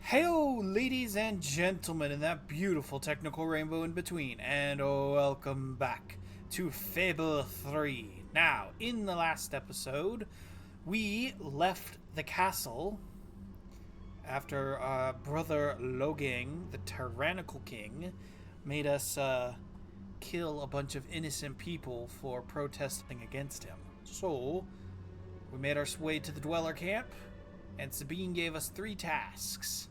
Heyo, ladies and gentlemen, and that beautiful technical rainbow in between, and welcome back to Fable 3. Now, in the last episode, we left the castle after Brother Logang, the tyrannical king, made us kill a bunch of innocent people for protesting against him. So, we made our way to the Dweller camp, and Sabine gave us 3 tasks.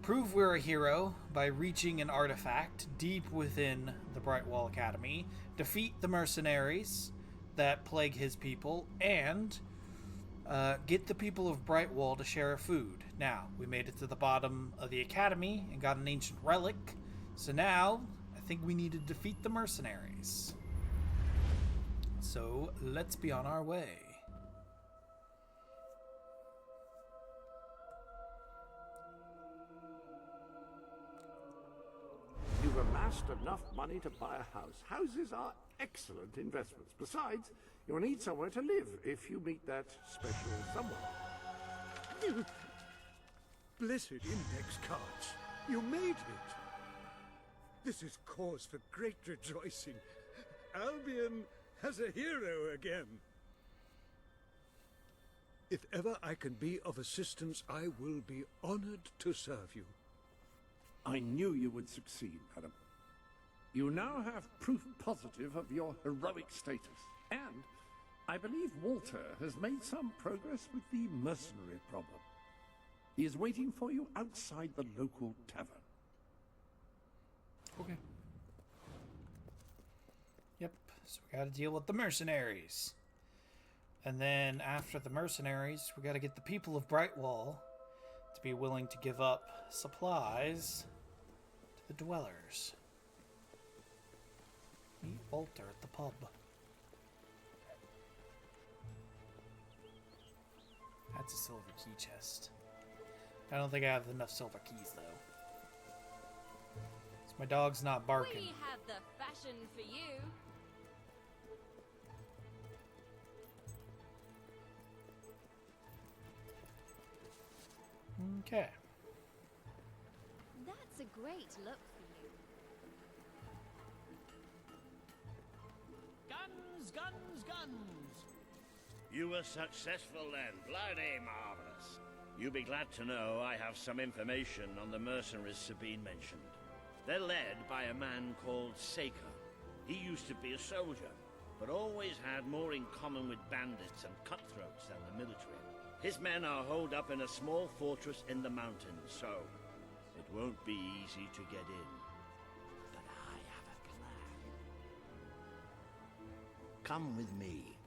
Prove we're a hero by reaching an artifact deep within the Brightwall Academy, defeat the mercenaries that plague his people, and get the people of Brightwall to share food. Now, we made it to the bottom of the academy and got an ancient relic, so now I think we need to defeat the mercenaries. So, let's be on our way. You've amassed enough money to buy a house. Houses are excellent investments. Besides, you'll need somewhere to live if you meet that special someone. Blessed index cards. You made it. This is cause for great rejoicing. Albion has a hero again. If ever I can be of assistance, I will be honored to serve you. I knew you would succeed, madam. You now have proof positive of your heroic status. And I believe Walter has made some progress with the mercenary problem. He is waiting for you outside the local tavern. Okay. Yep, so we gotta deal with the mercenaries. And then after the mercenaries, we gotta get the people of Brightwall to be willing to give up supplies to the dwellers. Meet Walter at the pub. That's a silver key chest. I don't think I have enough silver keys, though. So my dog's not barking. We have the fashion for you. Okay. That's a great look for you. Guns, guns, guns! You were successful then. Bloody marvelous. You'll be glad to know I have some information on the mercenaries Sabine mentioned. They're led by a man called Saker. He used to be a soldier, but always had more in common with bandits and cutthroats than the military. His men are holed up in a small fortress in the mountains, so it won't be easy to get in. But I have a plan. Come with me.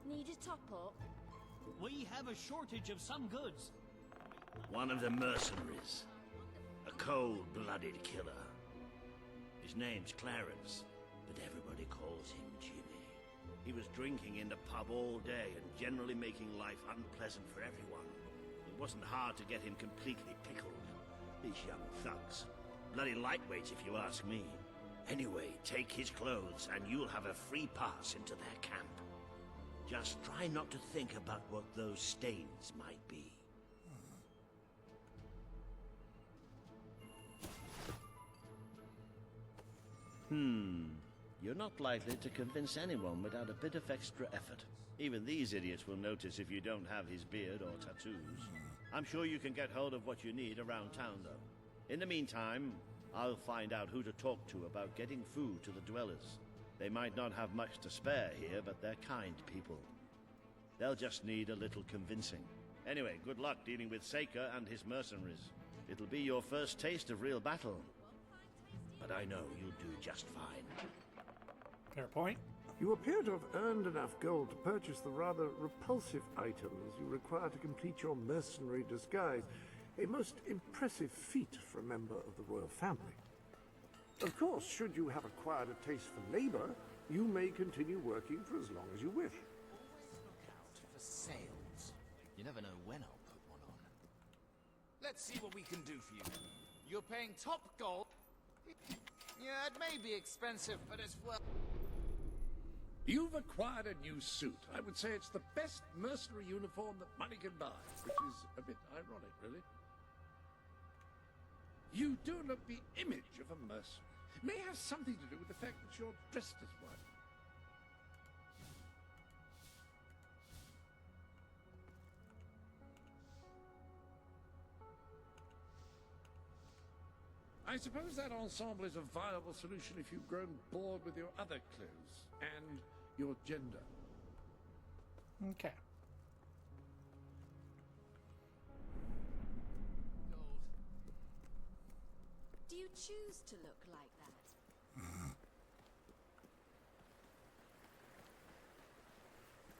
Need a top up? We have a shortage of some goods. One of the mercenaries. A cold-blooded killer. His name's Clarence, but everybody calls him Jimmy. He was drinking in the pub all day and generally making life unpleasant for everyone. It wasn't hard to get him completely pickled. These young thugs. Bloody lightweights if you ask me. Anyway, take his clothes and you'll have a free pass into their camp. Just try not to think about what those stains might be. You're not likely to convince anyone without a bit of extra effort. Even these idiots will notice if you don't have his beard or tattoos. I'm sure you can get hold of what you need around town, though. In the meantime, I'll find out who to talk to about getting food to the dwellers. They might not have much to spare here, but they're kind people. They'll just need a little convincing. Anyway, good luck dealing with Saker and his mercenaries. It'll be your first taste of real battle. But I know you'll do just fine. Fair point. You appear to have earned enough gold to purchase the rather repulsive items you require to complete your mercenary disguise. A most impressive feat for a member of the royal family. Of course, should you have acquired a taste for labor, you may continue working for as long as you wish. Look out for sales. You never know when I'll put one on. Let's see what we can do for you. You're paying top gold. Yeah, it may be expensive, but it's well. You've acquired a new suit. I would say it's the best mercenary uniform that money can buy, which is a bit ironic, really. You do look the image of a mercenary. May have something to do with the fact that you're dressed as one. I suppose that ensemble is a viable solution if you've grown bored with your other clothes and your gender. Okay. Do you choose to look like that?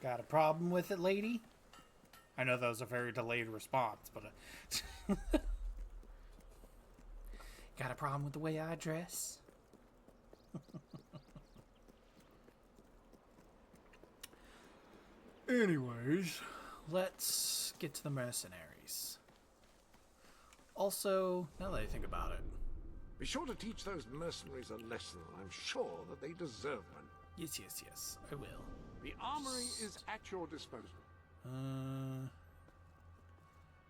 Got a problem with it, lady? I know that was a very delayed response, but... Got a problem with the way I dress? Anyways, let's get to the mercenaries. Also, now that I think about it... Be sure to teach those mercenaries a lesson. I'm sure that they deserve one. Yes, I will. The armory is at your disposal.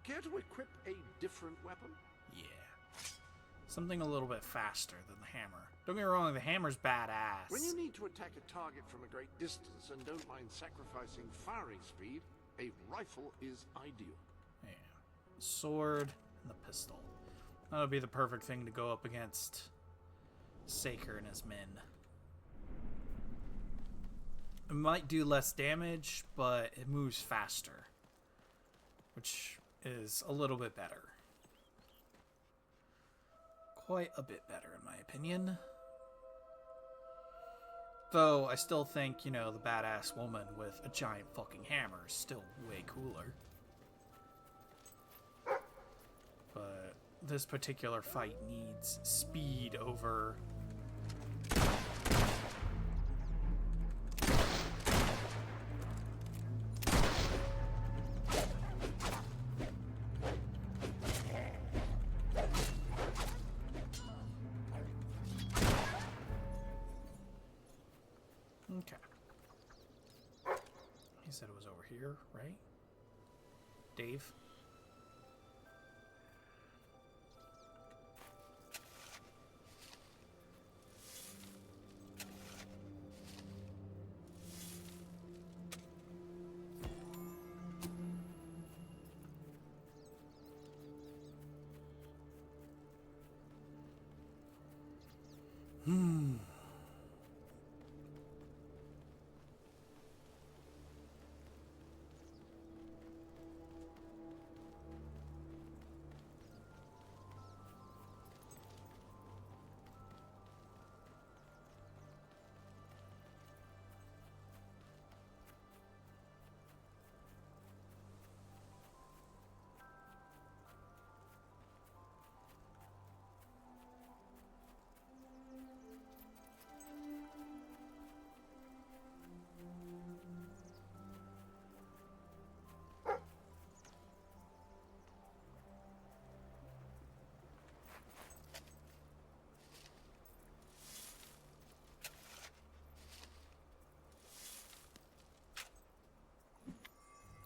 Care to equip a different weapon? Yeah. Something a little bit faster than the hammer. Don't get me wrong, the hammer's badass. When you need to attack a target from a great distance and don't mind sacrificing firing speed, a rifle is ideal. Yeah. Sword and the pistol. That would be the perfect thing to go up against Saker and his men. It might do less damage, but it moves faster, which is a little bit better. Quite a bit better, in my opinion. Though, I still think, you know, the badass woman with a giant fucking hammer is still way cooler. But this particular fight needs speed over... Okay. He said it was over here, right? Dave?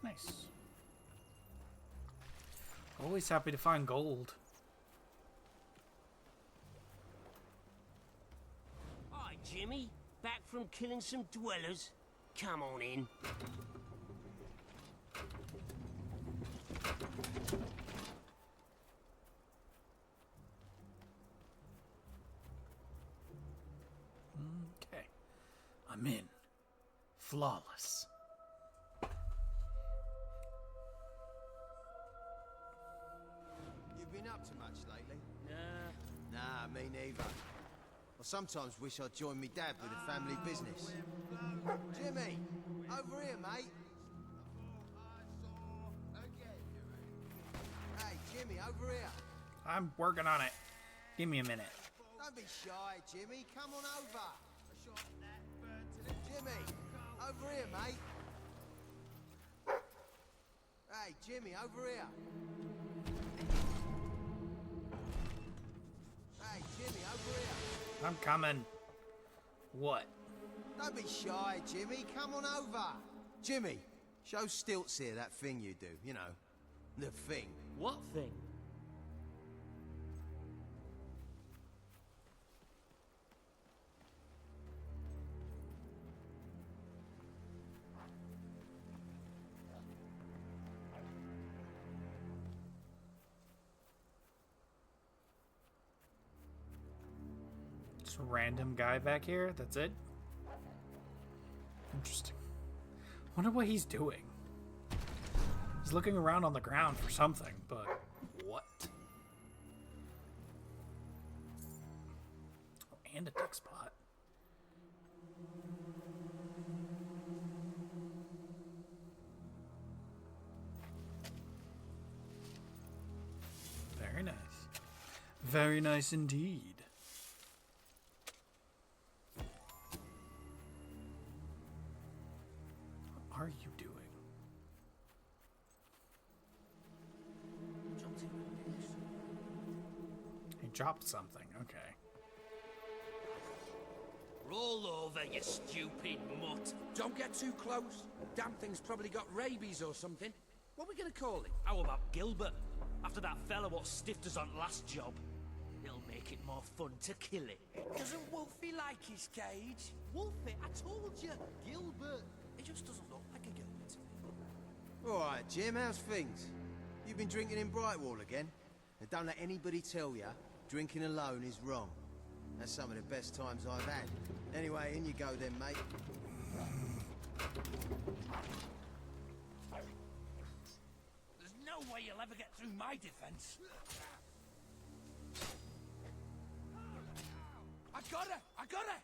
Nice. Always happy to find gold. Hi, Jimmy. Back from killing some dwellers? Come on in. Okay. I'm in. Flawless. You been up to much lately? Nah, me neither. I sometimes wish I'd joined me dad with a family business. Jimmy, over here, mate. Hey, Jimmy, over here. I'm working on it. Give me a minute. Don't be shy, Jimmy. Come on over. Jimmy, over here, mate. Hey, Jimmy, over here. Hey, Jimmy, over here. I'm coming. What? Don't be shy, Jimmy. Come on over. Jimmy, show Stilts here that thing you do. You know, the thing. What thing? Just a random guy back here. That's it. Interesting. Wonder what he's doing. He's looking around on the ground for something, but what? Oh, and a dick spot. Very nice. Very nice indeed. What are you doing? He dropped something, okay. Roll over, you stupid mutt. Don't get too close. Damn thing's probably got rabies or something. What are we gonna call it? How about Gilbert? After that fella what stiffed us on last job. It'll make it more fun to kill it. Doesn't Wolfie like his cage? Wolfie, I told you. Gilbert. He just doesn't look like a Gilbert to me. All right, Jim, how's things? You've been drinking in Brightwall again? And don't let anybody tell you drinking alone is wrong. That's some of the best times I've had. Anyway, in you go then, mate. There's no way you'll ever get through my defense. I got her! I got her!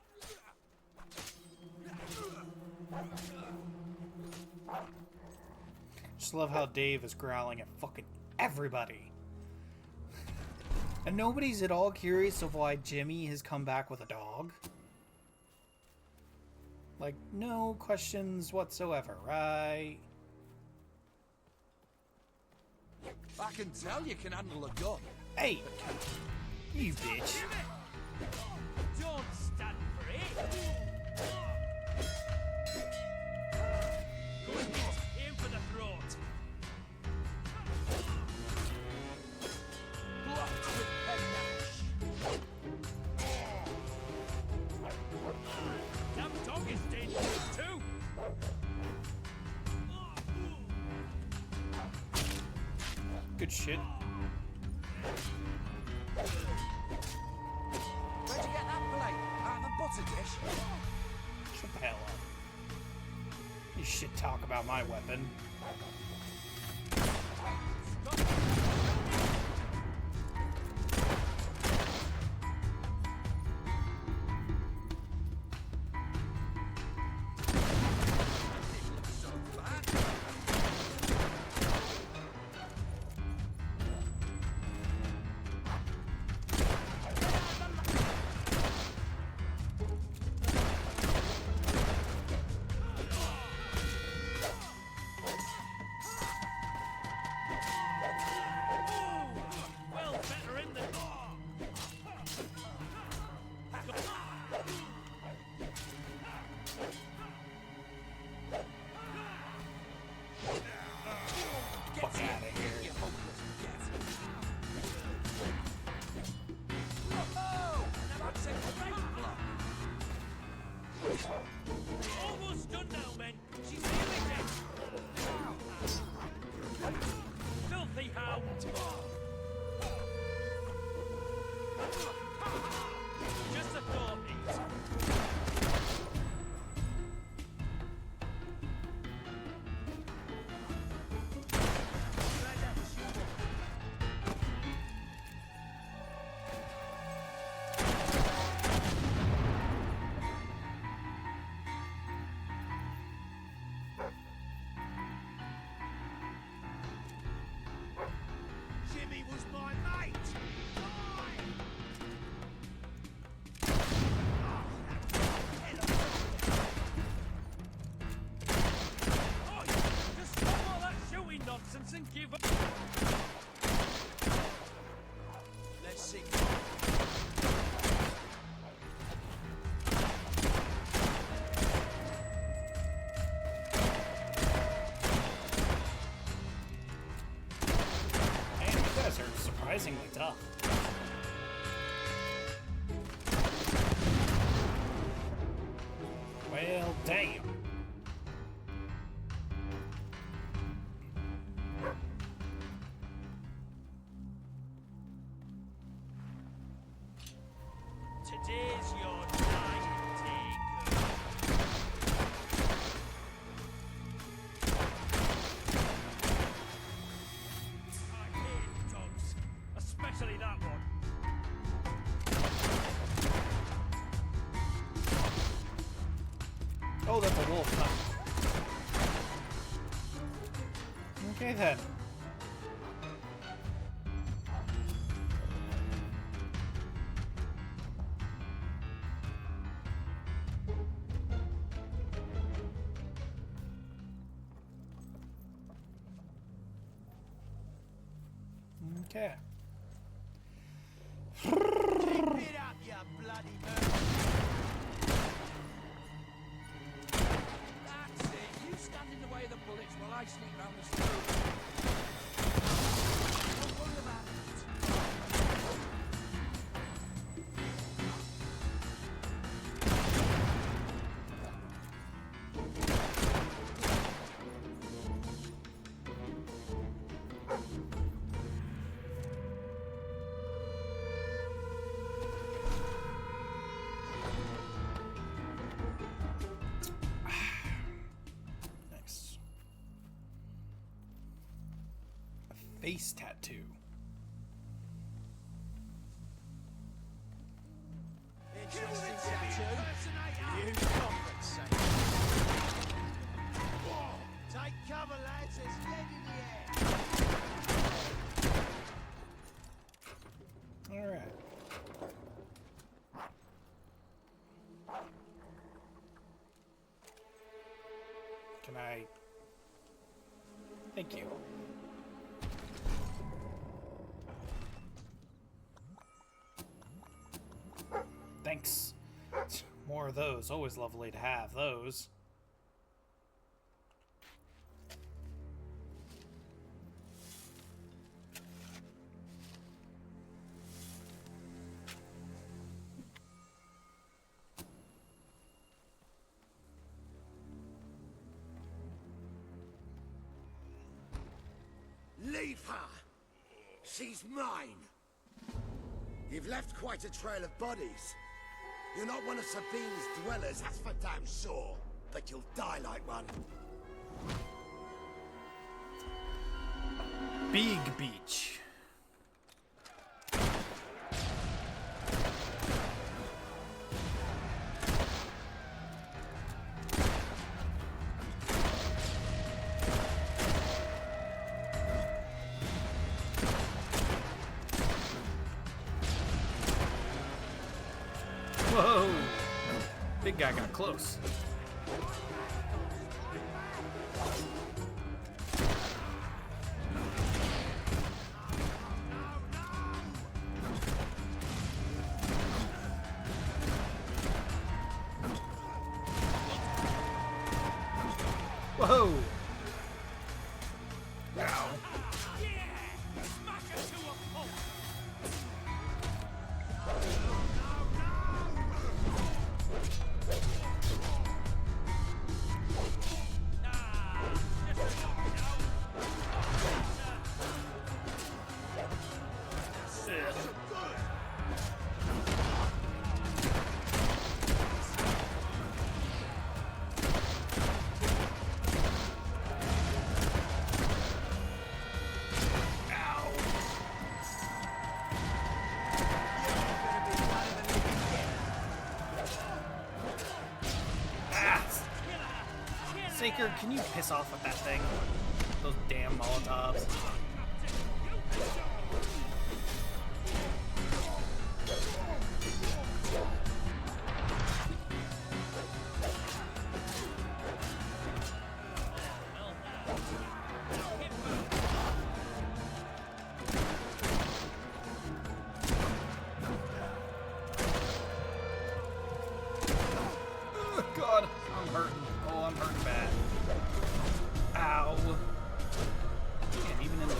Just love how Dave is growling at fucking everybody. And nobody's at all curious of why Jimmy has come back with a dog. Like, no questions whatsoever, right? I can tell you can handle a gun. Hey! You bitch. Don't stand for it! Go and aim for the throat! Blocked with penknife. That dog is dangerous too! Good shit. Where'd you get that plate? Out of the butter dish? Shut the hell up. You shit talk about my weapon. Well, better in than... Fuck out of here. You hopeless get. Oh! Now that's a great block. Almost done now, men. She's feeling it. Filthy hound. Just a thought, Pete. Jimmy was my mate! Oi! Just stop all that shooting nonsense and give up. Let's see. whole time. Okay then. Okay. Keep it up, you bloody murderer! That's it. You stand in the way of the bullets while I sneak round the street. Don't worry about it. Nice. A face tattoo. Interesting tattoo. You compensate. Take cover, lads. There's lead in the air. All right. Can I? Thank you. Thanks. More of those. Always lovely to have those. Leave her! She's mine! You've left quite a trail of bodies. You're not one of Sabine's dwellers, that's for damn sure. But you'll die like one. Big Beach. Whoa! Big guy got close. Whoa! Ow. Saker, can you piss off with that thing? Those damn Molotovs. Oh, God, I'm hurting. Oh, I'm hurting bad. Ow. And even in the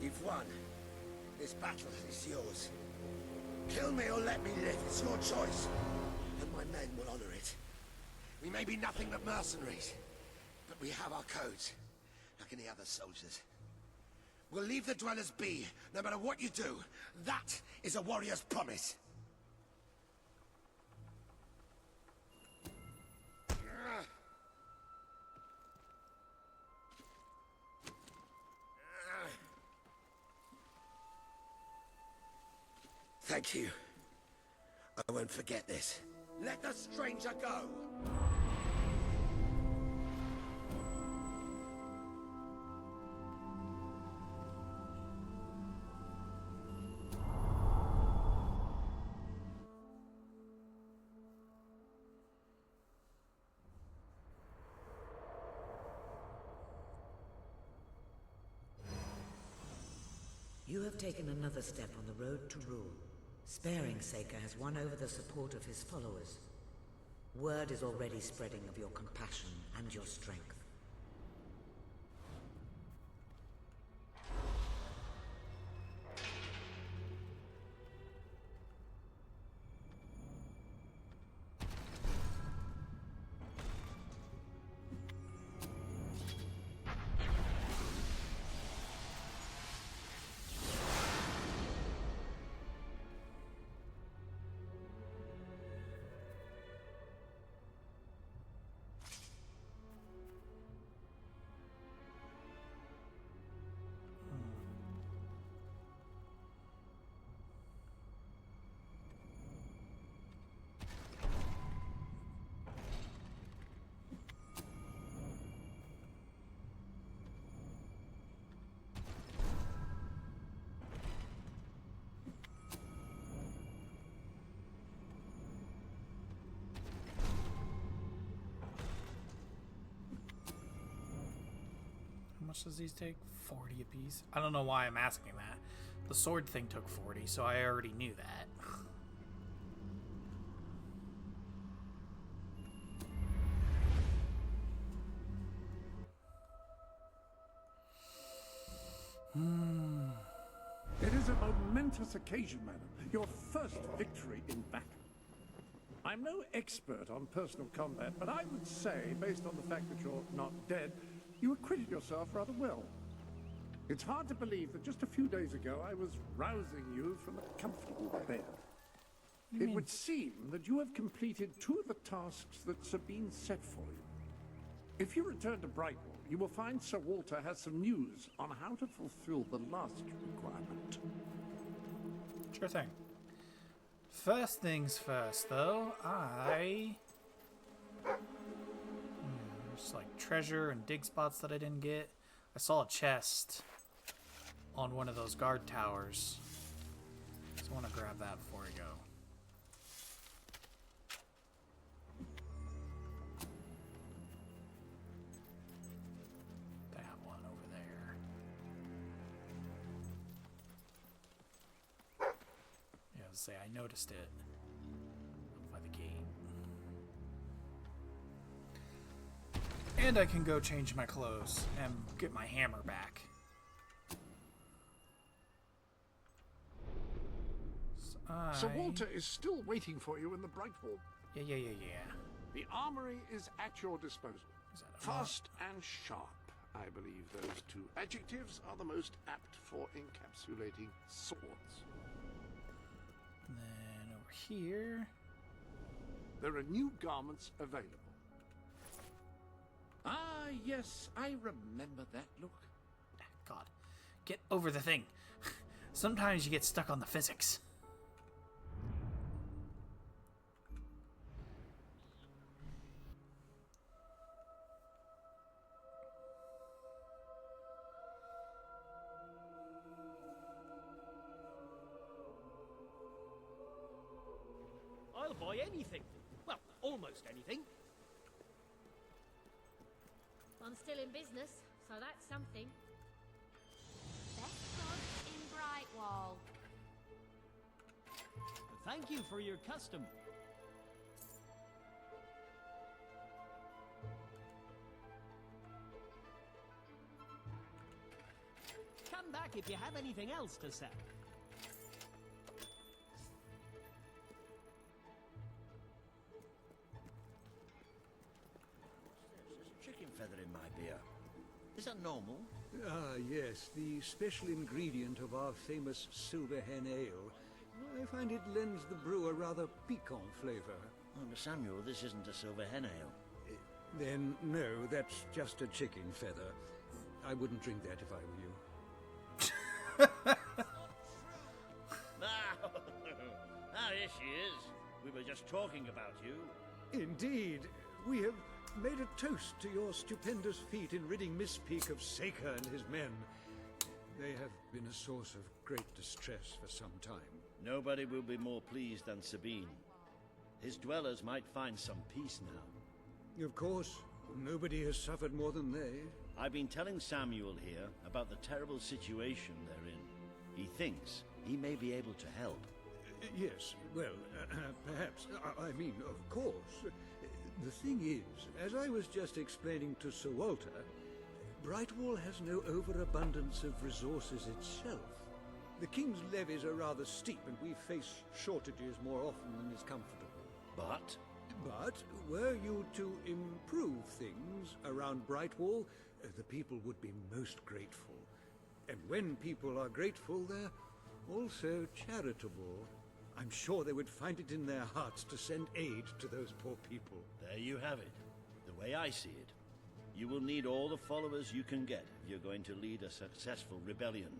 You've won. This battle is yours. Kill me or let me live. It's your choice. And my men will honor it. We may be nothing but mercenaries, but we have our codes, like any other soldiers. We'll leave the dwellers be, no matter what you do. That is a warrior's promise. Thank you. I won't forget this. Let the stranger go! You have taken another step on the road to rule. Sparing Saker has won over the support of his followers. Word is already spreading of your compassion and your strength. How much does these take? 40 apiece? I don't know why I'm asking that. The sword thing took 40, so I already knew that. It is a momentous occasion, madam. Your first victory in battle. I'm no expert on personal combat, but I would say, based on the fact that you're not dead, you acquitted yourself rather well. It's hard to believe that just a few days ago I was rousing you from a comfortable bed. It would seem that you have completed 2 of the tasks that Sabine set for you. If you return to Brightwall, you will find Sir Walter has some news on how to fulfill the last requirement. Sure thing. First things first, though, there's like treasure and dig spots that I didn't get. I saw a chest on one of those guard towers. So I want to grab that before I go. That one over there. Yeah, I was say I noticed it by the gate. And I can go change my clothes and get my hammer back. Sir Walter is still waiting for you in the Brightwall. Yeah. The armory is at your disposal. Fast and sharp, I believe those 2 adjectives are the most apt for encapsulating swords. And then over here, there are new garments available. Ah, yes, I remember that look. God, get over the thing. Sometimes you get stuck on the physics. I'll buy anything. Well, almost anything. I'm still in business, so that's something. Best gods in Brightwall. Thank you for your custom. Come back back if you have anything else to sell. There's a chicken feather in my beer. Is that normal? Ah, yes, the special ingredient of our famous Silver Hen Ale. I find it lends the brew a rather piquant flavor. Oh, but Samuel, this isn't a Silver Hen Ale. Then, no, that's just a chicken feather. I wouldn't drink that if I were you. Ah, yes, she is. We were just talking about you. Indeed. We have made a toast to your stupendous feat in ridding Miss Peak of Saker and his men. They have been a source of great distress for some time. Nobody will be more pleased than Sabine. His dwellers might find some peace now. Of course, nobody has suffered more than they. I've been telling Samuel here about the terrible situation they're in. He thinks he may be able to help. Yes, well, perhaps. I mean, of course. The thing is, as I was just explaining to Sir Walter, Brightwall has no overabundance of resources itself. The King's levies are rather steep, and we face shortages more often than is comfortable. But were you to improve things around Brightwall, the people would be most grateful. And when people are grateful, they're also charitable. I'm sure they would find it in their hearts to send aid to those poor people. there you have it. The way I see it, you will need all the followers you can get if you're going to lead a successful rebellion.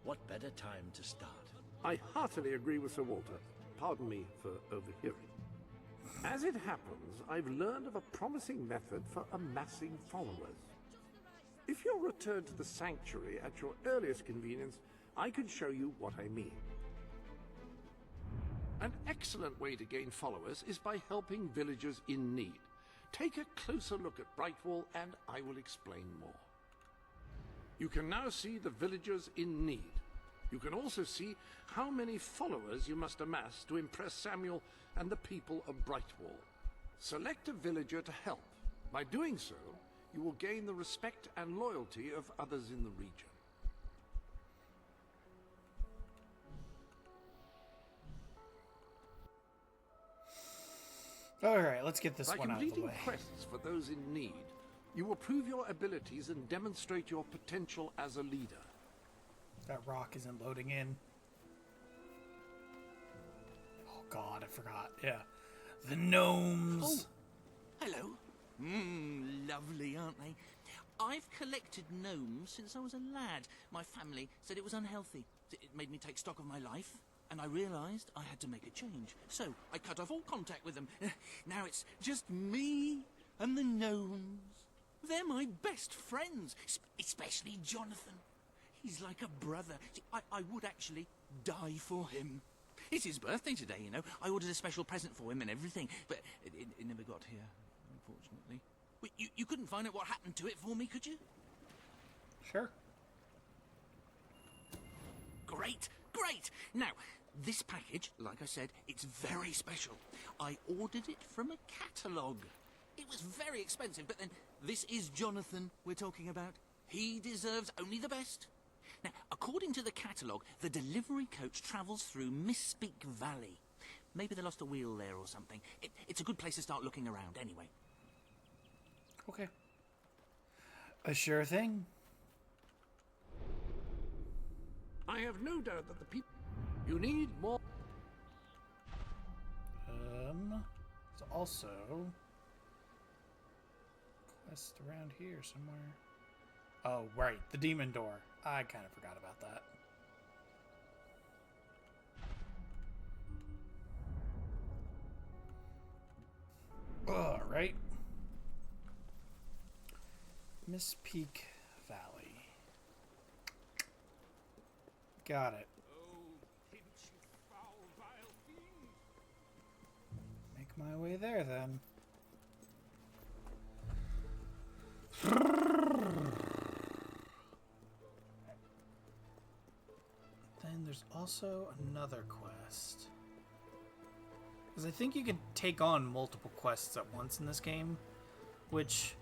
What better time to start? I heartily agree with Sir Walter. Pardon me for overhearing. As it happens, I've learned of a promising method for amassing followers. If you'll return to the sanctuary at your earliest convenience, I can show you what I mean. An excellent way to gain followers is by helping villagers in need. Take a closer look at Brightwall and I will explain more. You can now see the villagers in need. You can also see how many followers you must amass to impress Samuel and the people of Brightwall. Select a villager to help. By doing so, you will gain the respect and loyalty of others in the region. Alright, let's get this By one out of the completing way. quests for those in need, you will prove your abilities and demonstrate your potential as a leader. That rock isn't loading in. Oh god, I forgot. Yeah. The gnomes. Oh, hello. Lovely, aren't they? I've collected gnomes since I was a lad. My family said it was unhealthy. It made me take stock of my life, and I realised I had to make a change. So I cut off all contact with them. Now it's just me and the gnomes. They're my best friends, especially Jonathan. He's like a brother. See, I would actually die for him. It's his birthday today, you know. I ordered a special present for him and everything, but it never got here, unfortunately. Well, you couldn't find out what happened to it for me, could you? Sure. Great, great. Now, this package, like I said, it's very special. I ordered it from a catalogue. It was very expensive, but then this is Jonathan we're talking about. He deserves only the best. Now, according to the catalogue, the delivery coach travels through Misspeak Valley. Maybe they lost a wheel there or something. It's a good place to start looking around anyway. Okay. A sure thing. I have no doubt that the people... You need more... There's also... quest around here somewhere. Oh, right. The demon door. I kind of forgot about that. Alright. Miss Peak Valley. Got it. Make my way there then. Then there's also another quest. Because I think you can take on multiple quests at once in this game, which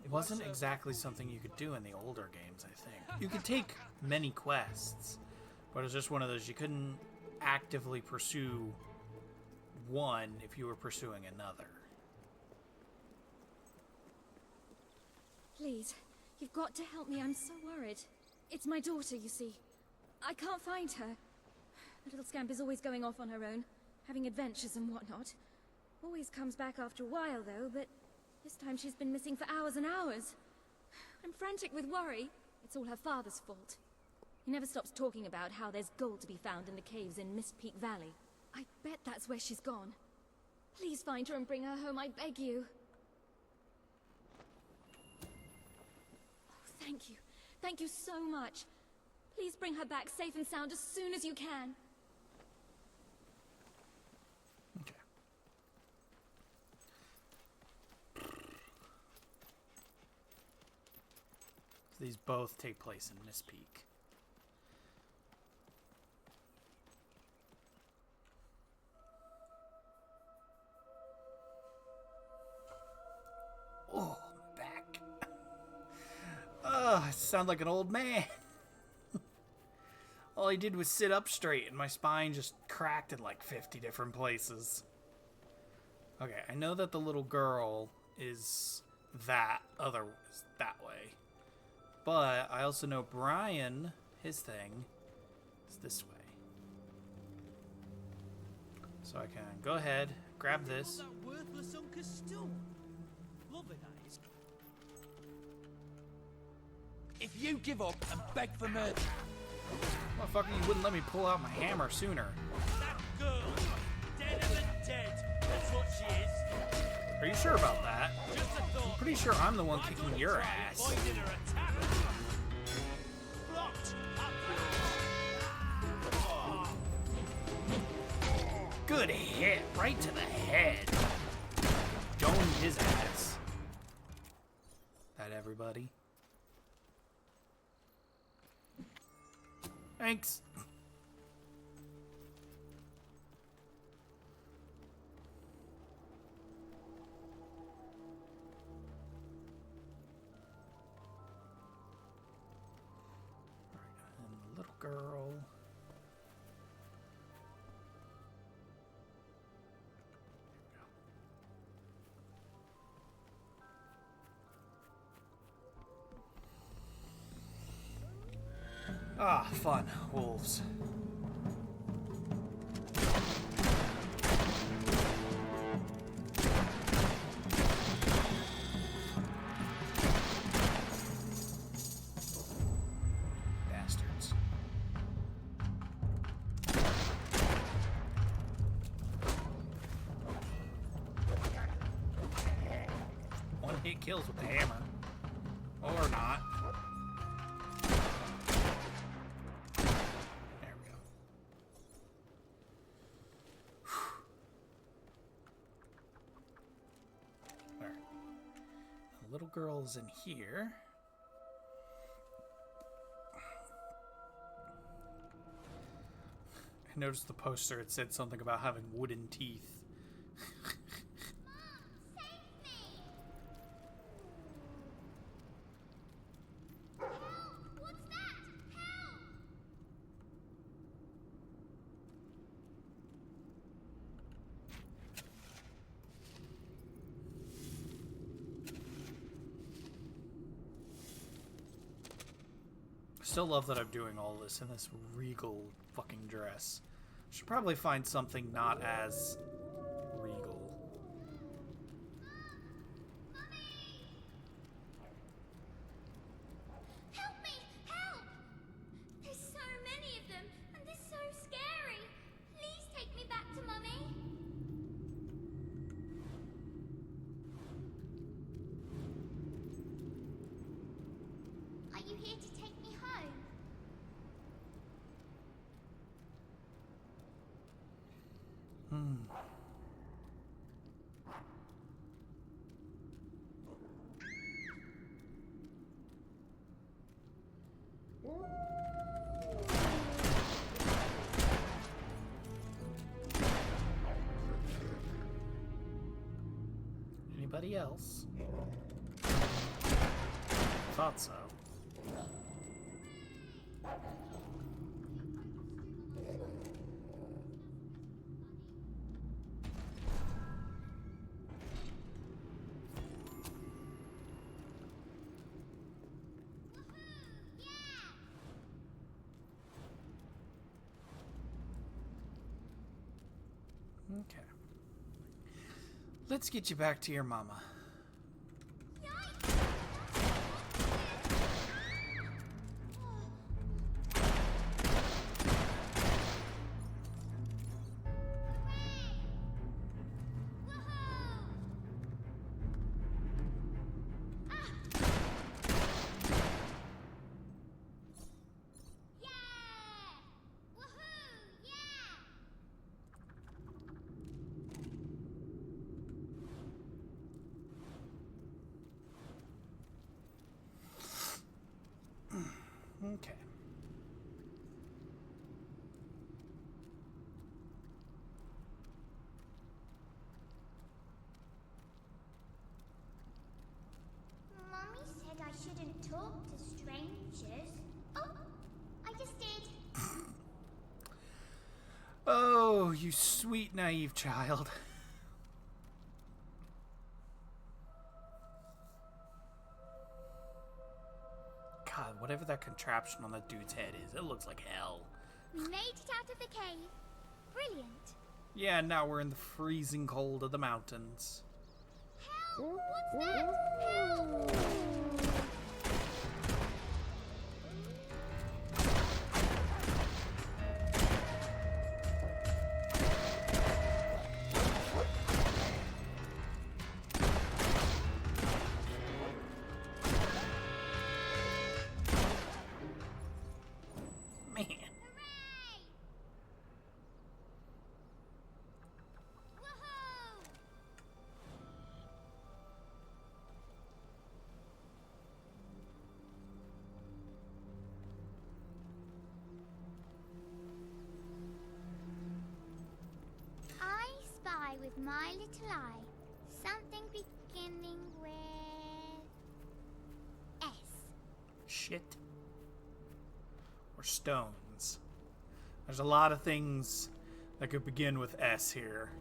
wasn't exactly something you could do in the older games, I think. You could take many quests, but it was just one of those you couldn't actively pursue one if you were pursuing another. Please, you've got to help me. I'm so worried. It's my daughter, you see. I can't find her. The little scamp is always going off on her own, having adventures and whatnot. Always comes back after a while, though, but this time she's been missing for hours and hours. I'm frantic with worry. It's all her father's fault. He never stops talking about how there's gold to be found in the caves in Mist Peak Valley. I bet that's where she's gone. Please find her and bring her home, I beg you. Oh, thank you. Thank you so much. Please bring her back safe and sound as soon as you can. Okay. So these both take place in Mist Peak. Oh, my back. Oh, I sound like an old man. All I did was sit up straight and my spine just cracked in like 50 different places. Okay, I know that the little girl is that way. But I also know Brian, his thing, is this way. So I can go ahead, grab this. That worthless Uncle Stone. Lovely that is. If you give up and beg for mercy... Motherfucker, you wouldn't let me pull out my hammer sooner. That girl, deader than dead. That's what she is. Are you sure about that? Just a thought. I'm pretty sure I'm the one kicking your ass. Avoided her attack. Blocked. Good hit, right to the head. Domed his ass. That everybody? Thanks. And the little girl. Ah, fun. Wolves. Bastards. One hit kills with the hammer. Or not. Little girl's in here. I noticed the poster, it said something about having wooden teeth. Still love that I'm doing all this in this regal fucking dress. Should probably find something not as regal. Help me! Help! There's so many of them, and they're so scary. Please take me back to Mummy. Are you here to take me home? Anybody else? thought so. Okay. Let's get you back to your mama. Okay. Mommy said I shouldn't talk to strangers. Oh, I just did. Oh, you sweet, naive child. God, whatever that contraption on that dude's head is, it looks like hell. We made it out of the cave. Brilliant. Yeah, now we're in the freezing cold of the mountains. Help! What's that? Help! Man. I spy with my little eye something beginning with S. Shit. Or stones. There's a lot of things that could begin with S here.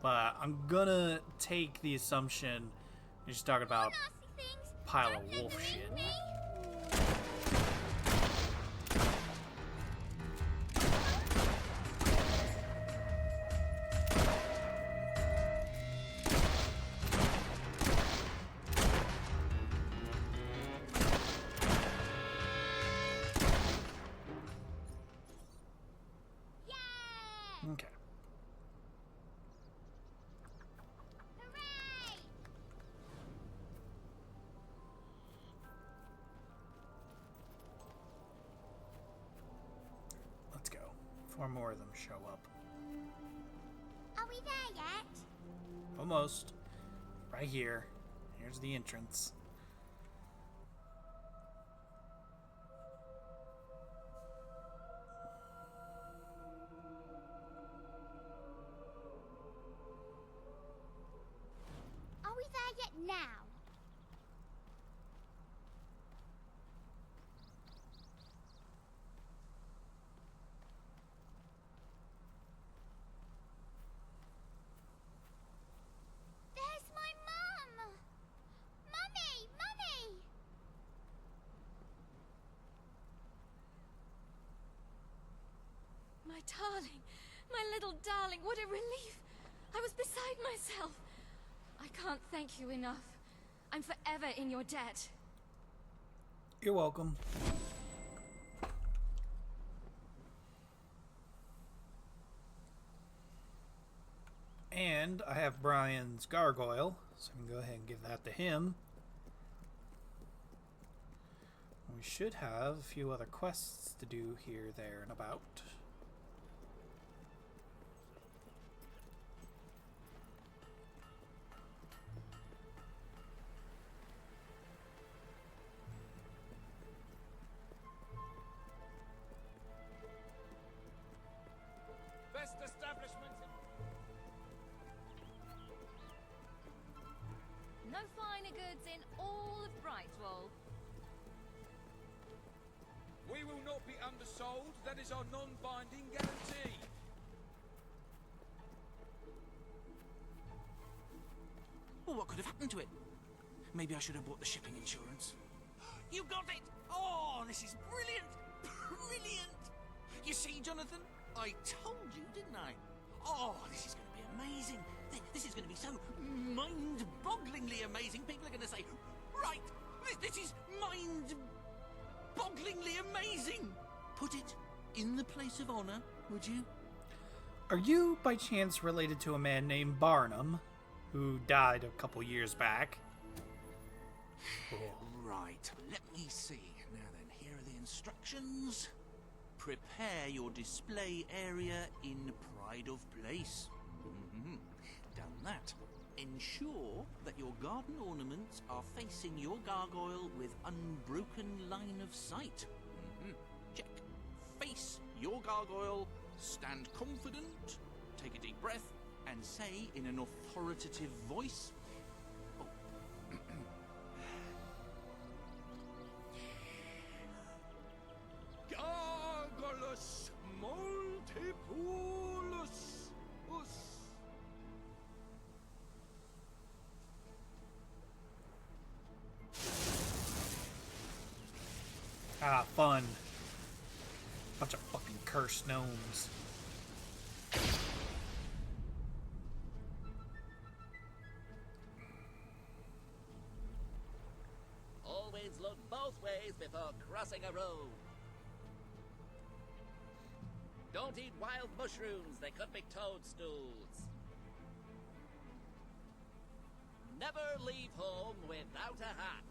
But I'm gonna take the assumption you're just talking about a pile of wolf shit. Okay. Let's go. 4 more of them show up. Are we there yet? Almost. Right here. Here's the entrance. Are we there yet now? There's my mum! Mummy! Mummy! My darling, my little darling, what a relief! I was beside myself. I can't thank you enough. I'm forever in your debt. You're welcome. And I have Brian's gargoyle, so I can go ahead and give that to him. We should have a few other quests to do here, there, and about. Best establishment No finer goods in all of Brightwall. We will not be undersold. That is our non-binding guarantee. Well, what could have happened to it? Maybe I should have bought the shipping insurance. You got it! Oh, this is brilliant! Brilliant! You see, Jonathan? I told you, didn't I? Oh, this is going to be amazing. This is going to be so mind-bogglingly amazing. People are going to say, right, this is mind-bogglingly amazing. Put it in the place of honor, would you? Are you, by chance, related to a man named Barnum, who died a couple years back? Right, let me see. Now then, here are the instructions. Prepare your display area in pride of place. Done that. Ensure that your garden ornaments are facing your gargoyle with unbroken line of sight. Check. Face your gargoyle, stand confident, take a deep breath, and say in an authoritative voice, Gargulus multipulus us. Ah, fun. Bunch of fucking cursed gnomes. Always look both ways before crossing a road. Don't eat wild mushrooms, they could be toadstools. Never leave home without a hat.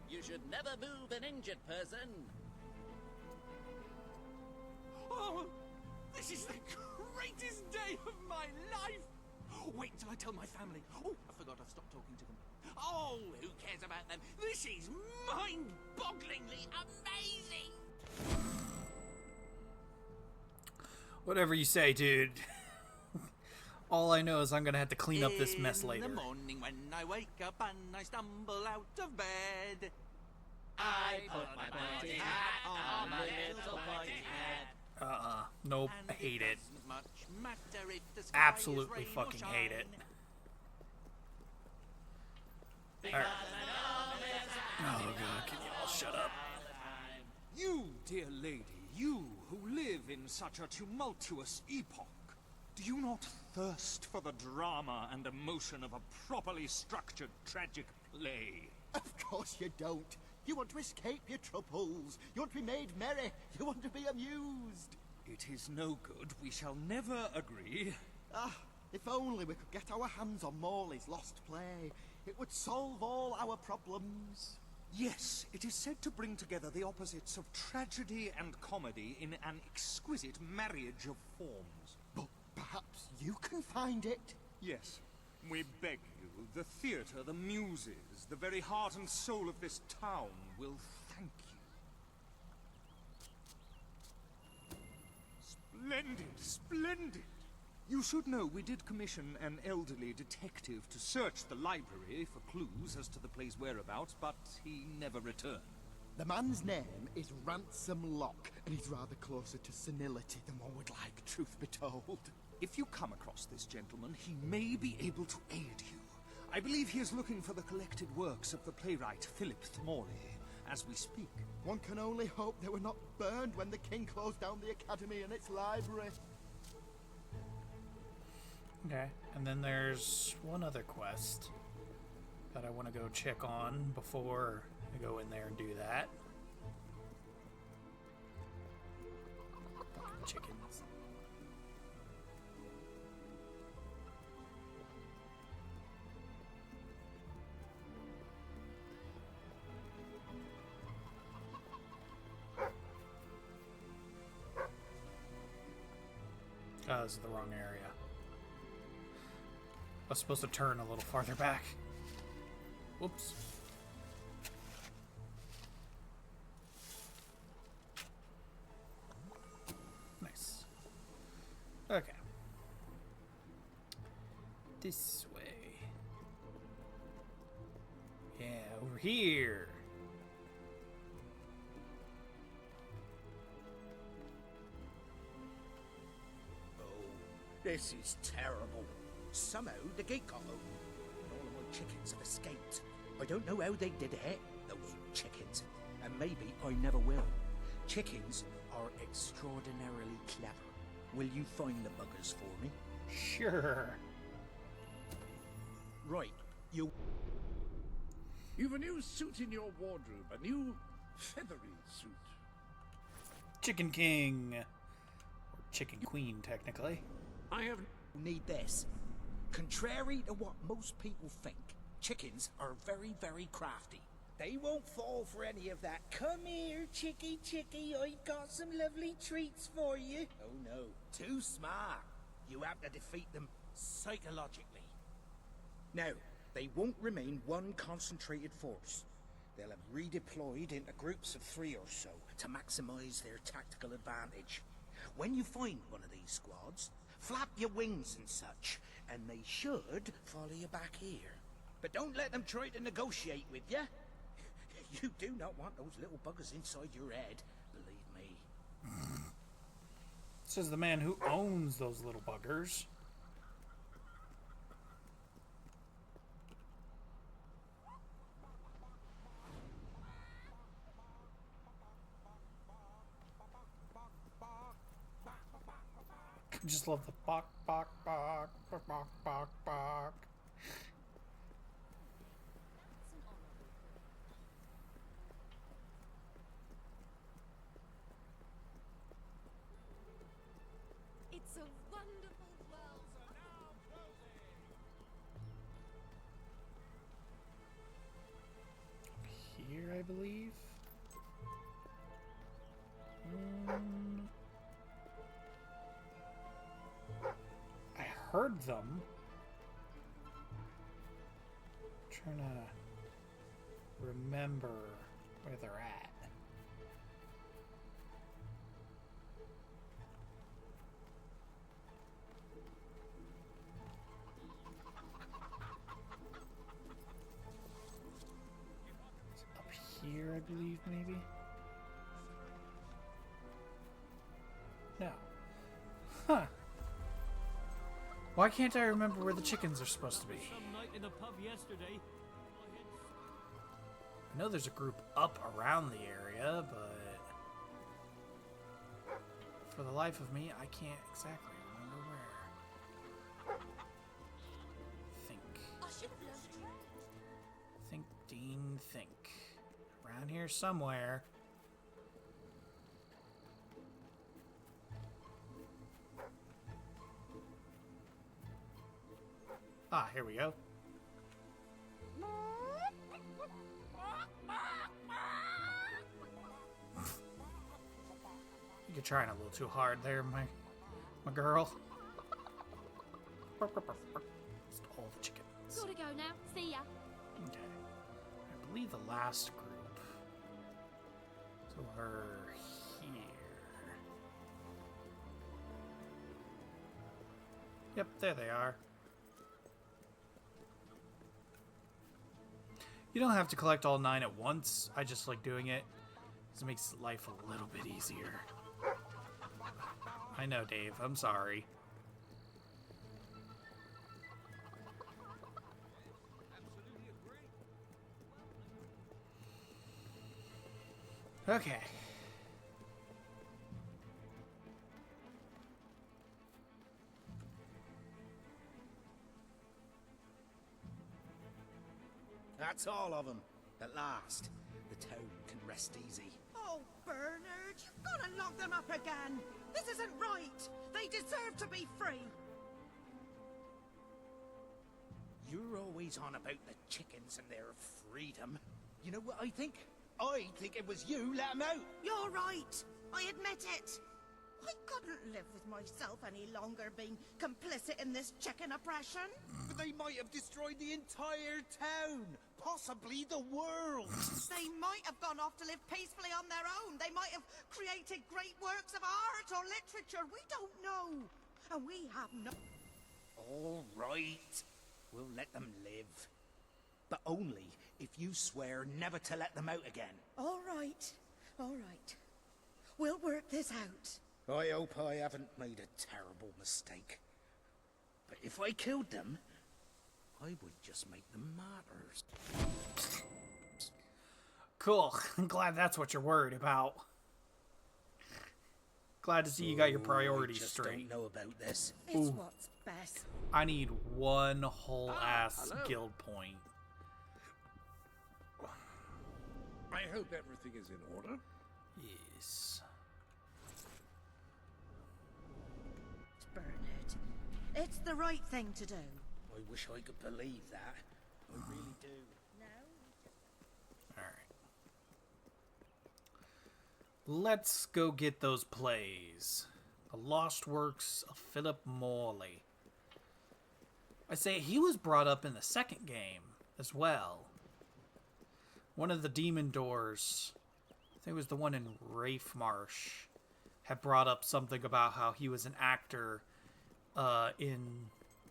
You should never move an injured person. oh, this is the greatest day of my life. Wait until I tell my family. Oh, I forgot I've stopped talking to them. Oh, who cares about them? This is mind-bogglingly amazing. Whatever you say, dude. All I know is I'm gonna have to clean up this mess later. In the morning when I wake up and I stumble out of bed, I put my pointy hat on my little pointy hat. Nope, I hate it. Much matter if the sky Absolutely is rain fucking or hate it. Because Oh god, can you all shut up? You, dear lady, you who live in such a tumultuous epoch, do you not thirst for the drama and emotion of a properly structured tragic play? Of course you don't. You want to escape your troubles. You want to be made merry. You want to be amused. It is no good. We shall never agree. Ah, if only we could get our hands on Morley's lost play. It would solve all our problems. Yes, it is said to bring together the opposites of tragedy and comedy in an exquisite marriage of forms. But perhaps you can find it? Yes, we beg you. The theatre, the muses, the very heart and soul of this town will thank you. Splendid, splendid! You should know we did commission an elderly detective to search the library for clues as to the play's whereabouts, but he never returned. The man's name is Ransom Locke, and he's rather closer to senility than one would like, truth be told. If you come across this gentleman, he may be able to aid you. I believe he is looking for the collected works of the playwright Philip Thmorley, as we speak. One can only hope they were not burned when the king closed down the academy and its library. Okay, and then there's one other quest that I want to go check on before I go in there and do that. Fucking chickens. Oh, this is the wrong area. I was supposed to turn a little farther back. Whoops. Nice. Okay. This way. Over here. This is terrible. Somehow the gate got open, and all of my chickens have escaped. I don't know how they did it, those chickens, and maybe I never will. Chickens are extraordinarily clever. Will you find the buggers for me? Sure. Right, You've a new suit in your wardrobe, a new feathery suit. Chicken King. Or Chicken Queen, technically. I have need this. Contrary to what most people think, chickens are very, very crafty. They won't fall for any of that. Come here, chickie, chickie, I've got some lovely treats for you. Oh no, too smart. You have to defeat them psychologically. Now, they won't remain one concentrated force. They'll have redeployed into groups of 3 or so to maximize their tactical advantage. When you find one of these squads, flap your wings and such, and they should follow you back here. But don't let them try to negotiate with you. You do not want those little buggers inside your head, believe me. Says the man who owns those little buggers. I just love the bok, bok, bok, bok, bok, bok, bok. It's a wonderful world. Here, I believe. I heard them. I'm trying to remember where they're at. Up here, I believe, maybe? No. Huh. Why can't I remember where the chickens are supposed to be? Some night in the pub yesterday. I know there's a group up around the area, but for the life of me, I can't exactly remember where. Think. Think, Dean, think. Around here somewhere. Ah, here we go. You're trying a little too hard there, my girl. Just all the chickens. Gotta go now. See ya. Okay. I believe the last group. So we're here. Yep, there they are. You don't have to collect all 9 at once. I just like doing it because it makes life a little bit easier. I know, Dave. I'm sorry. Okay. That's all of them. At last, the town can rest easy. Oh, Bernard, you've got to lock them up again. This isn't right. They deserve to be free. You're always on about the chickens and their freedom. You know what I think? I think it was you let them out. You're right. I admit it. I couldn't live with myself any longer being complicit in this chicken oppression. But they might have destroyed the entire town. Possibly the world. They might have gone off to live peacefully on their own. They might have created great works of art or literature. We don't know. And we have no... All right. We'll let them live. But only if you swear never to let them out again. All right. All right. We'll work this out. I hope I haven't made a terrible mistake. But if I killed them, I would just make them martyrs. Cool. I'm glad that's what you're worried about. Glad to see you got your priorities I just straight. don't know about this. It's what's best. I need one whole ass hello. guild point. I hope everything is in order. Yes. Bernard, it's the right thing to do. I wish I could believe that. I really do. Alright. Let's go get those plays. The Lost Works of Philip Morley. I say he was brought up in the second game as well. One of the demon doors, I think it was the one in Rafe Marsh, had brought up something about how he was an actor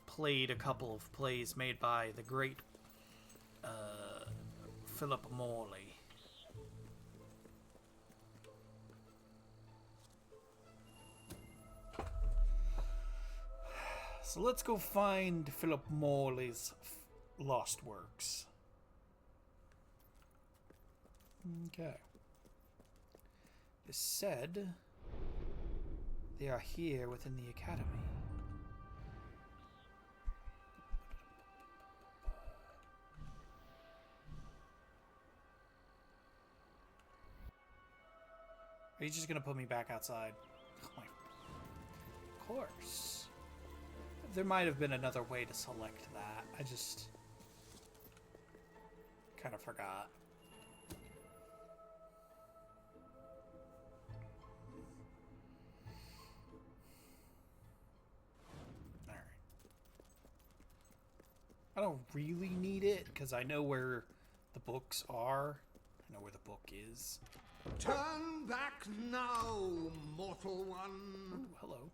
played a couple of plays made by the great Philip Morley. So let's go find Philip Morley's Lost Works. Okay. It said they are here within the academy. Are you just gonna put me back outside? Oh my. Of course. There might have been another way to select that. I just kind of forgot. Alright. I don't really need it because I know where the books are. I know where the book is. Turn back now, mortal one. Ooh, hello.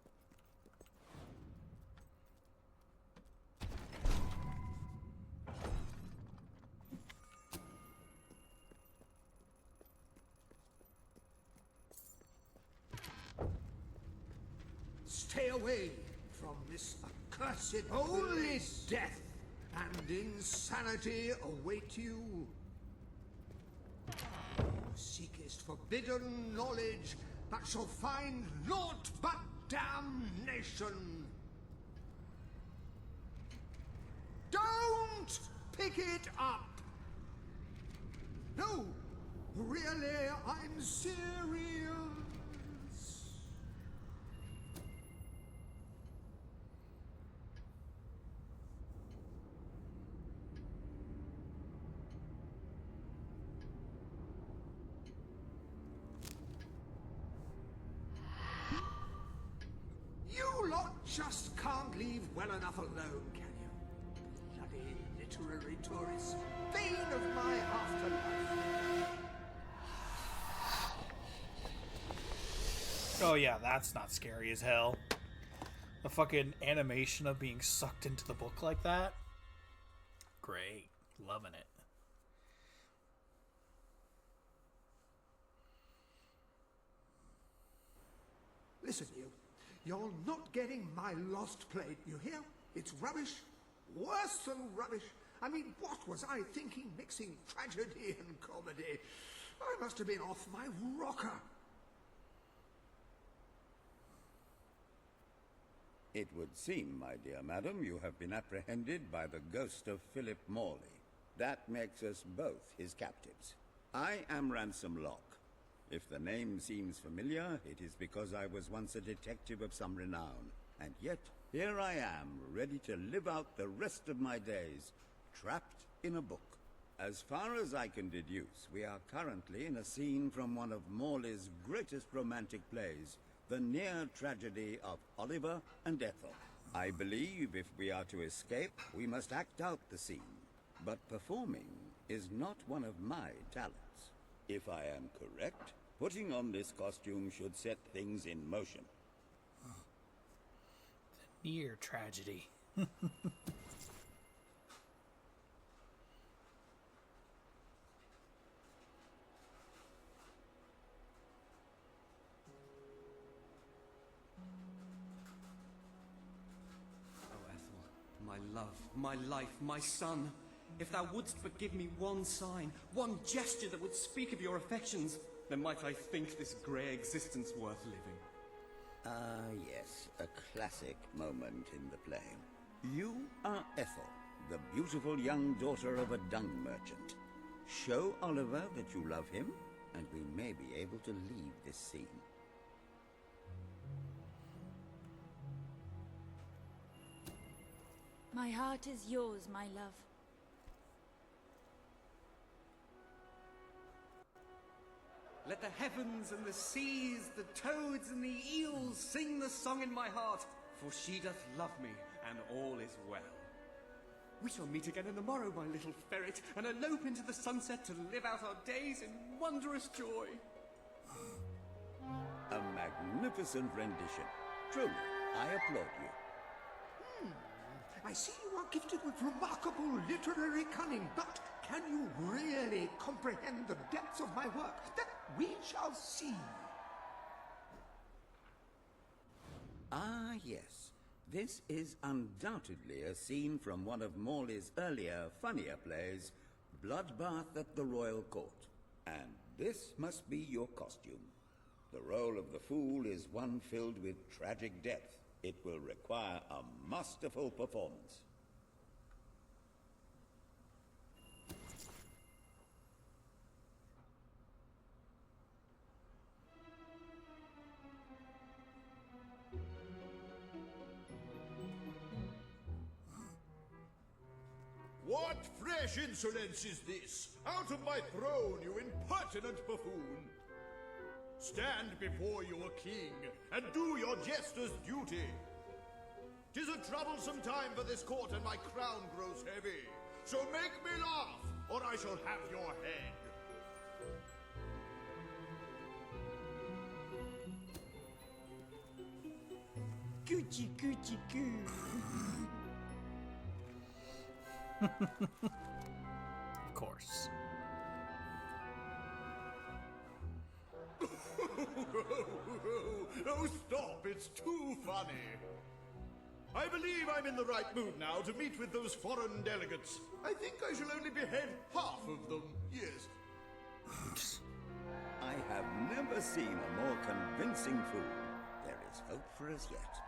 Stay away from this accursed Only death and insanity await you. Seekest forbidden knowledge, but shall find naught but damnation. Don't pick it up! No, really, I'm serious. You lot just can't leave well enough alone, can you? Bloody literary tourists, bane of my afterlife. Oh yeah, that's not scary as hell. The fucking animation of being sucked into the book like that. Great. Loving it. Listen, you. You're not getting my lost plate, you hear? It's rubbish. Worse than rubbish. I mean, what was I thinking mixing tragedy and comedy? I must have been off my rocker. It would seem, my dear madam, you have been apprehended by the ghost of Philip Morley. That makes us both his captives. I am Ransom Locke. If the name seems familiar, it is because I was once a detective of some renown. And yet, here I am, ready to live out the rest of my days, trapped in a book. As far as I can deduce, we are currently in a scene from one of Morley's greatest romantic plays, The Near Tragedy of Oliver and Ethel. I believe if we are to escape, we must act out the scene. But performing is not one of my talents. If I am correct, putting on this costume should set things in motion. The Near Tragedy. love, my life, my son. If thou wouldst but give me one sign, one gesture that would speak of your affections, then might I think this grey existence worth living. Ah, yes, a classic moment in the play. You are Ethel, the beautiful young daughter of a dung merchant. Show Oliver that you love him, and we may be able to leave this scene. My heart is yours, my love. Let the heavens and the seas, the toads and the eels sing the song in my heart, for she doth love me, and all is well. We shall meet again in the morrow, my little ferret, and elope into the sunset to live out our days in wondrous joy. A magnificent rendition. Truly, I applaud you. I see you are gifted with remarkable literary cunning, but can you really comprehend the depths of my work? That we shall see. Ah, yes. This is undoubtedly a scene from one of Morley's earlier, funnier plays, Bloodbath at the Royal Court. And this must be your costume. The role of the fool is one filled with tragic depth. It will require a masterful performance. What fresh insolence is this? Out of my throne, you impertinent buffoon! Stand before your king, and do your jester's duty. 'Tis a troublesome time for this court, and my crown grows heavy. So make me laugh, or I shall have your head. Gucci, Gucci, goo. Of course. Oh, stop, it's too funny. I believe I'm in the right mood now to meet with those foreign delegates. I think I shall only behead half of them, yes. I have never seen a more convincing fool. There is hope for us yet.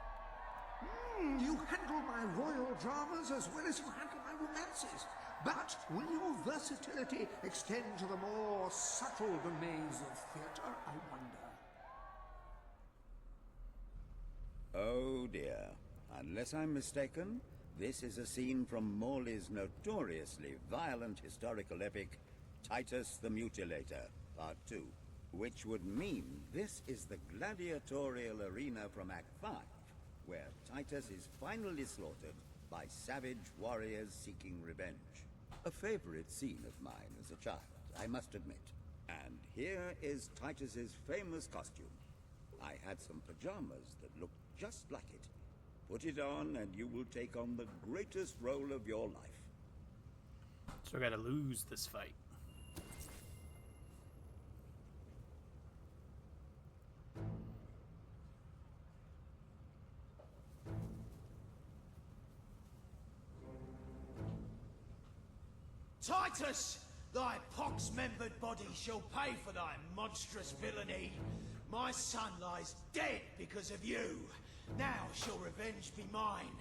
You handle my royal dramas as well as you handle my romances. But will your versatility extend to the more subtle domains of theatre, I wonder? Oh dear. Unless I'm mistaken, this is a scene from Morley's notoriously violent historical epic, Titus the Mutilator, Part 2. Which would mean this is the gladiatorial arena from Act 5, where Titus is finally slaughtered by savage warriors seeking revenge. A favorite scene of mine as a child, I must admit. And here is Titus's famous costume. I had some pajamas that looked just like it. Put it on and you will take on the greatest role of your life. So I gotta lose this fight. Titus, thy pox-membered body shall pay for thy monstrous villainy. My son lies dead because of you. Now shall revenge be mine,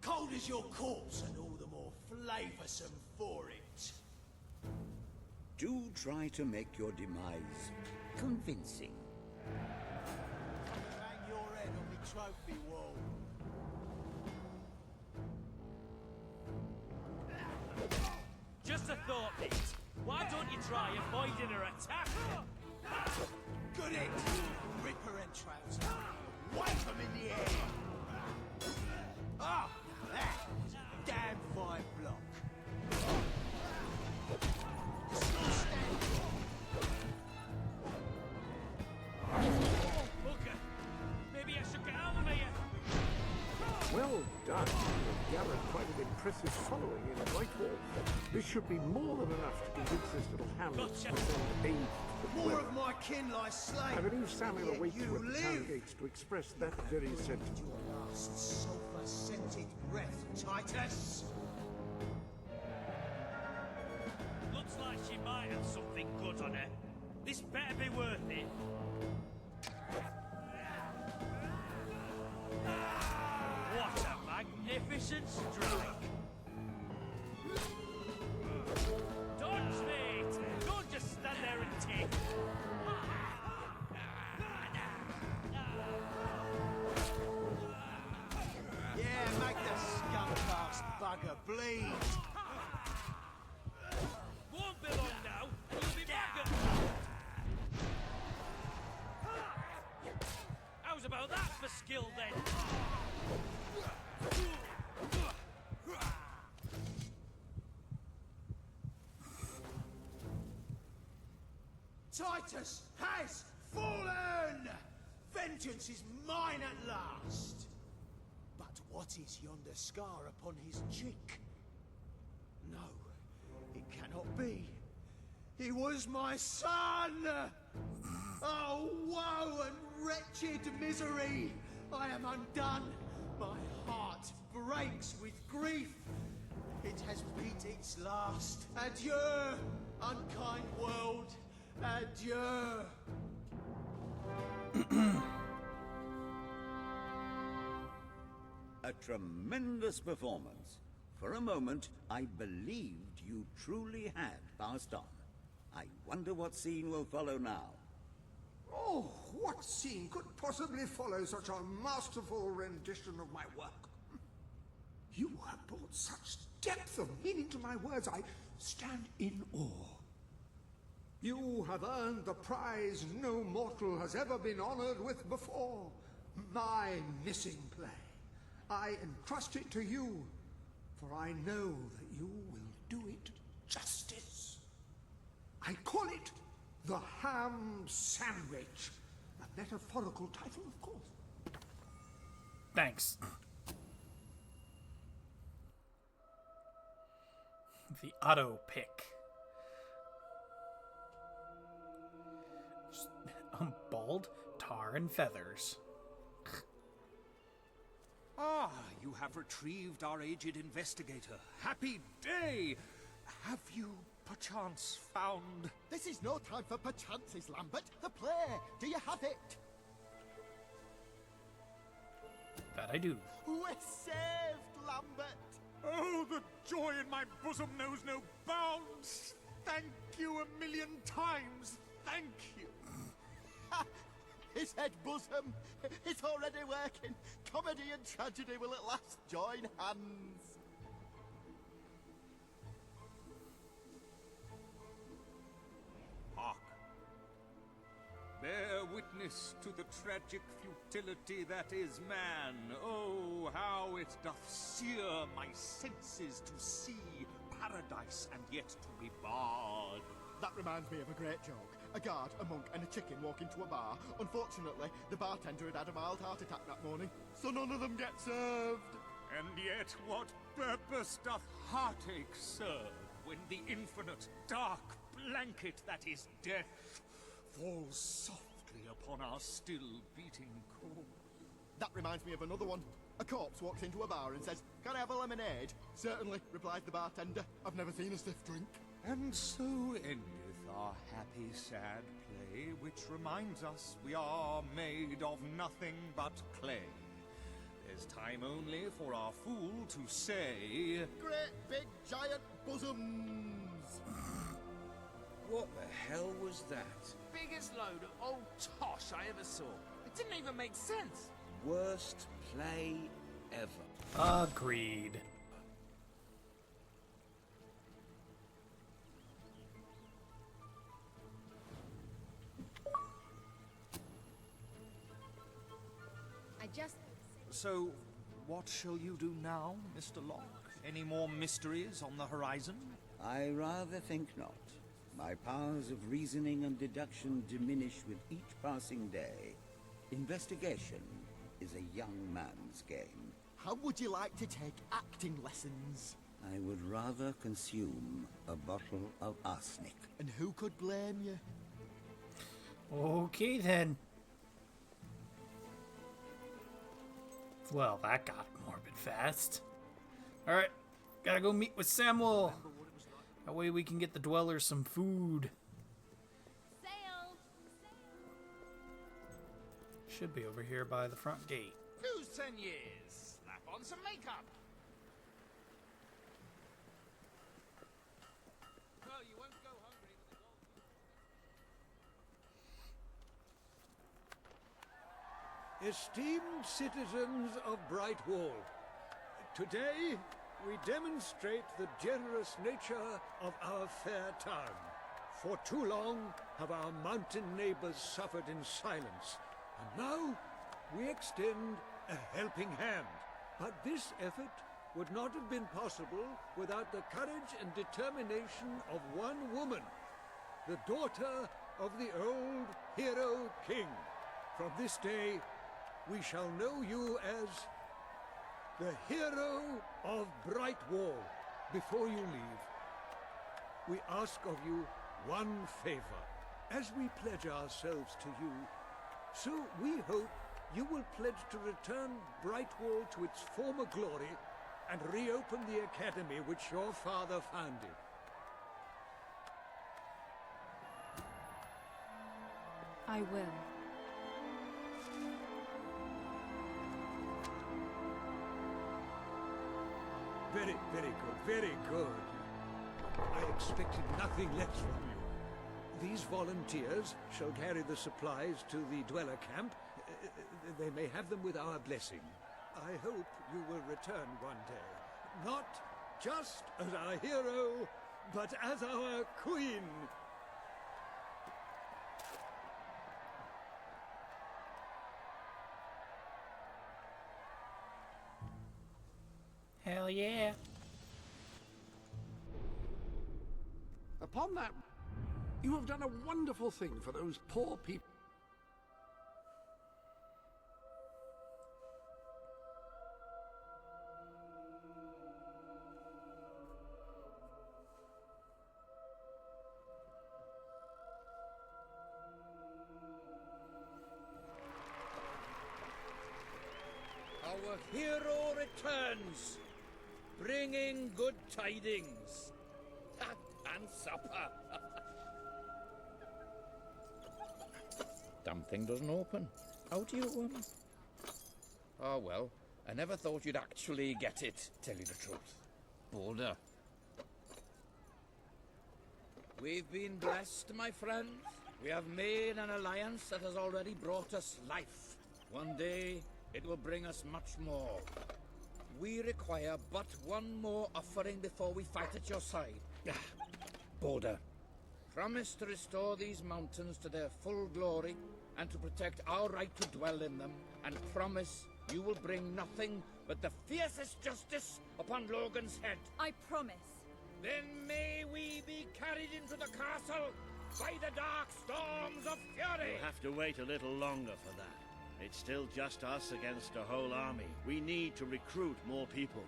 cold as your corpse and all the more flavoursome for it. Do try to make your demise convincing. Hang your head on me trophy wall. Just a thought, mate. Why don't you try avoiding her attack? Good it! Rip her entrails out. Wave them in the air. Ah, that was a damn fine block. Bugger. Maybe I should get out of here. Well done. You've gathered quite an impressive following in Brightwall. This should be more than enough to convince this little hamlet to send aid to the More dweller. of my kin lie slain. I believe Samuel Yet awaits you you at the town live. gates to express that very sentiment. Last sulphur a scented breath, Titus? Looks like she might have something good on her. This better be worth it. What a magnificent strike! Dodge, mate! Don't just stand there and take. Yeah, make the skunk-ass bugger bleed. Won't be long now, and you'll be back at... How's about that for skill, then? Titus has fallen! Vengeance is mine at last! But what is yonder scar upon his cheek? No, it cannot be. He was my son! Oh, woe and wretched misery! I am undone. My heart breaks with grief. It has beat its last. Adieu, unkind world. Adieu. A tremendous performance. For a moment, I believed you truly had passed on. I wonder what scene will follow now. Oh, what scene could possibly follow such a masterful rendition of my work? You have brought such depth of meaning to my words, I stand in awe. You have earned the prize no mortal has ever been honored with before. My missing play. I entrust it to you, for I know that you will do it justice. I call it the Ham Sandwich. A metaphorical title, of course. Thanks. The auto pick. Bald, tar, and feathers. Ah, you have retrieved our aged investigator. Happy day! Have you, perchance, found... This is no time for perchances, Lambert. The play. Do you have it? That I do. We're saved, Lambert. Oh, the joy in my bosom knows no bounds. Thank you a million times. Thank you. His head bosom. It's already working. Comedy and tragedy will at last join hands. Hark. Bear witness to the tragic futility that is man. Oh, how it doth sear my senses to see paradise and yet to be barred. That reminds me of a great joke. A guard, a monk, and a chicken walk into a bar. Unfortunately, the bartender had had a mild heart attack that morning, so none of them get served. And yet what purpose doth heartache serve when the infinite dark blanket that is death falls softly upon our still beating core? That reminds me of another one. A corpse walks into a bar and says, "Can I have a lemonade?" "Certainly," replies the bartender. "I've never seen a stiff drink." And so endeth our happy sad play, which reminds us we are made of nothing but clay. There's time only for our fool to say, "Great big giant bosoms." What the hell was that? Biggest load of old tosh I ever saw. It didn't even make sense. Worst play ever. Agreed. So, what shall you do now, Mr. Locke? Any more mysteries on the horizon? I rather think not. My powers of reasoning and deduction diminish with each passing day. Investigation is a young man's game. How would you like to take acting lessons? I would rather consume a bottle of arsenic. And who could blame you? Okay then. Well, that got morbid fast. Alright, gotta go meet with Samuel. That way we can get the dwellers some food. Sail! Should be over here by the front gate. Who's 10 years? Slap on some makeup. Well, you won't go hungry with the gold. Esteemed citizens of Brightwall, today we demonstrate the generous nature of our fair town. For too long have our mountain neighbors suffered in silence, and now we extend a helping hand. But this effort would not have been possible without the courage and determination of one woman, the daughter of the old hero king. From this day, we shall know you as the hero of Brightwall. Before you leave, we ask of you one favor. As we pledge ourselves to you, so we hope you will pledge to return Brightwall to its former glory and reopen the academy which your father founded. I will. Very, very good, very good. I expected nothing less from you. These volunteers shall carry the supplies to the dweller camp. They may have them with our blessing. I hope you will return one day. Not just as our hero, but as our queen. Hell yeah. Upon that, you have done a wonderful thing for those poor people. Our hero returns, bringing good tidings. And supper. Damn thing doesn't open. How do you, Oh well, I never thought you'd actually get it, tell you the truth. Boulder. We've been blessed, my friends. We have made an alliance that has already brought us life. One day, it will bring us much more. We require but one more offering before we fight at your side. Boulder. Promise to restore these mountains to their full glory and to protect our right to dwell in them, and promise you will bring nothing but the fiercest justice upon Logan's head. I promise. Then may we be carried into the castle by the dark storms of fury. You'll have to wait a little longer for that. It's still just us against a whole army. We need to recruit more people.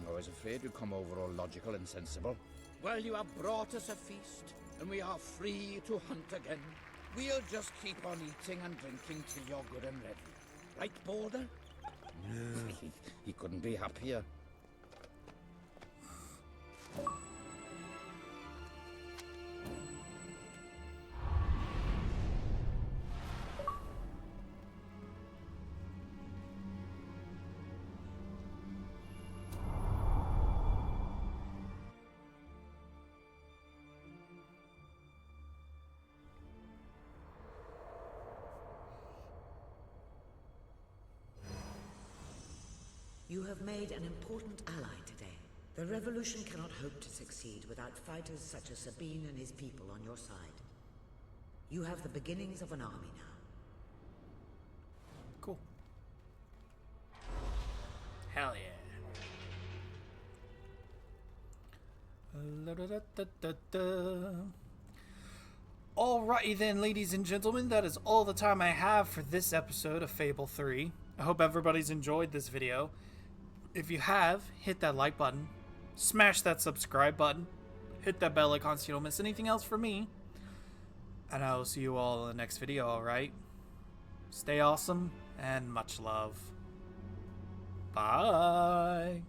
I was afraid you'd come over all logical and sensible. Well, you have brought us a feast, and we are free to hunt again. We'll just keep on eating and drinking till you're good and ready. Right, Boulder? No. He couldn't be happier. You have made an important ally today. The revolution cannot hope to succeed without fighters such as Sabine and his people on your side. You have the beginnings of an army now. Cool. Hell yeah. Alrighty then, ladies and gentlemen, that is all the time I have for this episode of Fable 3. I hope everybody's enjoyed this video. If you have, hit that like button, smash that subscribe button, hit that bell icon so you don't miss anything else from me, and I will see you all in the next video, alright? Stay awesome, and much love. Bye.